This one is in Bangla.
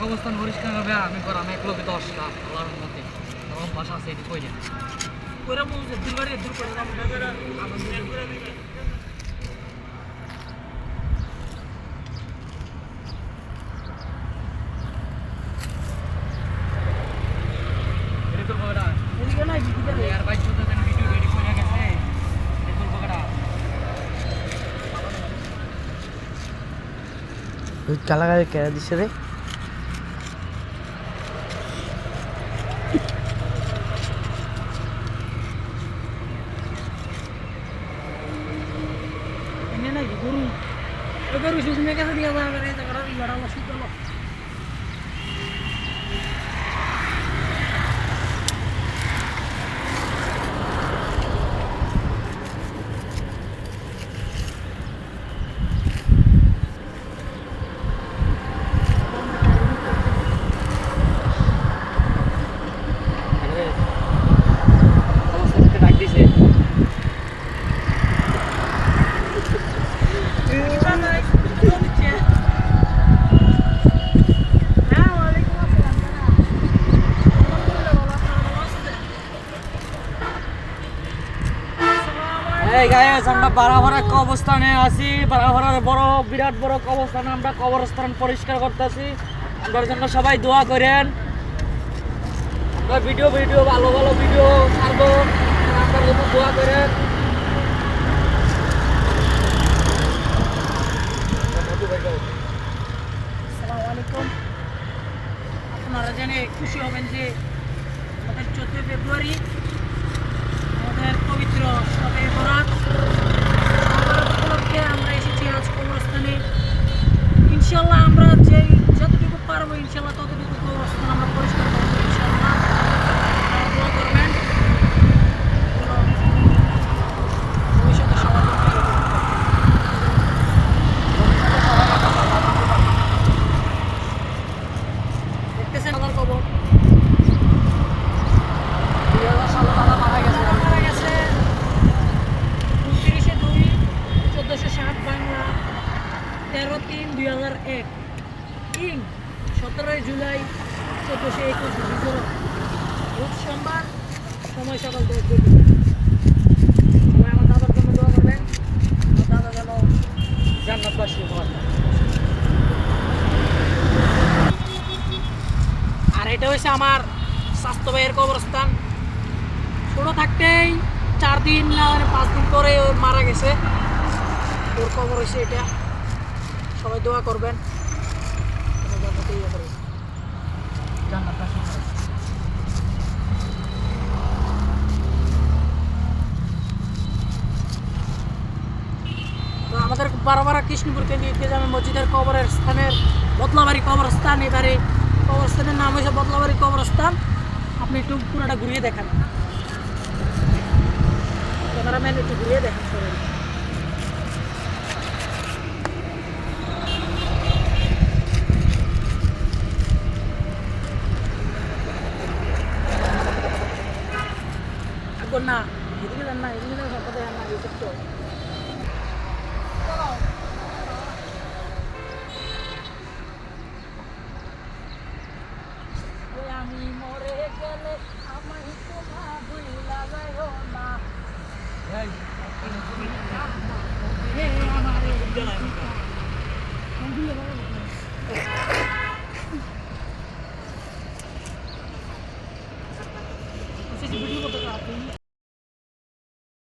অবস্থান পরিষ্কার হবে আমি করাম 1 লোকে 10টা আল্লাহর মতে অভ্যাস আছে এটি কই না ওরা বলছে দুবারে দূর করে দাম এটা তো বড় এদিকে না ভিডিও আর ভাই শুধু দেন ভিডিও রেডি করে গেছে এটা তো বড় ওই কালাগারে কেড়ে দিছে রে Baru susunya kan dia banget itu karena ibarat Allah sudah loh. এই গাইস আমরা বারাভরা এক অবস্থানে আছি বারাভরার বড় বিরাট বড় কবরস্থানে আমরা কবরস্থান পরিষ্কার করতেছি আমাদের জন্য সবাই দোয়া করেন আমরা ভিডিও ভালো ভালো ভিডিও ছাড়বো আপনারা জন্য দোয়া করেন আসসালামু আলাইকুম আপনারা জেনে খুশি হবেন যে আমাদের 14 ফেব্রুয়ারি আমাদের পবিত্র শবে বরাত উপলক্ষে আমরা এসেছি আজ কবরস্থানে ইনশাল্লাহ আমরা যতটুকু পারবো ইনশাল্লাহ ততটুকু কবরস্থান আমরা পরিষ্কার করবো ইনশাল্লাহ দোয়া করবেন ভবিষ্যতে সবার দেখতেছেন আমার খবর বাংলা 13/3/2001 ইং 17 জুলাই 1421 রোজ সোমবার সময় সকাল 10 ঘটিকা সবাই আমার দাদার জন্য দোয়া করবেন দাদা যেন জান্নাতবাসী হয় আর এটা হচ্ছে আমার স্বাস্থ্য ভাইয়ের কবরস্থান ছোট থাকতেই 4 দিন না 5 দিন পরে মারা গেছে ওর খবর হয়েছে এটা সবাই দোয়া করবেন তো আমাদের বারবার কৃষ্ণপুরকে নিয়ে যাবে মসজিদের কবরের স্থানের বদলাবাড়ি কবরস্থান এবারে কবরস্থানের নাম হয়েছে বদলাবাড়ি কবরস্থান আপনি একটু পুরোটা ঘুরিয়ে দেখান ক্যামেরাম্যান একটু ঘুরিয়ে দেখান সবাই না এদিকে যান না এদিকে যান সব না ইউটিউব তো আমি মরে গেলে আমায় তোমার ভুলা যাইও না ভিডিও করতে